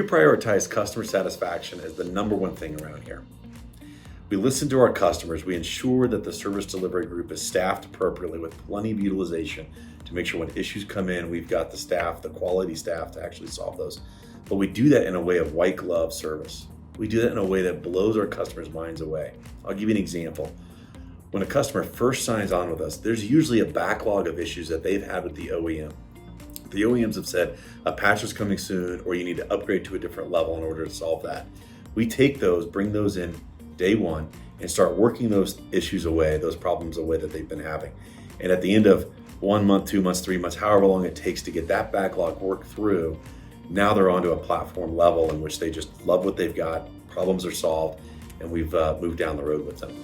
We prioritize customer satisfaction as the number one thing around here. We listen to our customers. We ensure that the service delivery group is staffed appropriately with plenty of utilization to make sure when issues come in, we've got the staff, the quality staff to actually solve those. But we do that in a way of white glove service. We do that in a way that blows our customers' minds away. I'll give you an example. When a customer first signs on with us, there's usually a backlog of issues that they've had with the OEM. The OEMs have said a patch is coming soon, or you need to upgrade to a different level in order to solve that. We take those, bring those in day one, and start working those issues away, those problems away that they've been having. And at the end of 1 month, 2 months, 3 months, however long it takes to get that backlog worked through, now they're onto a platform level in which they just love what they've got, problems are solved, and we've moved down the road with them.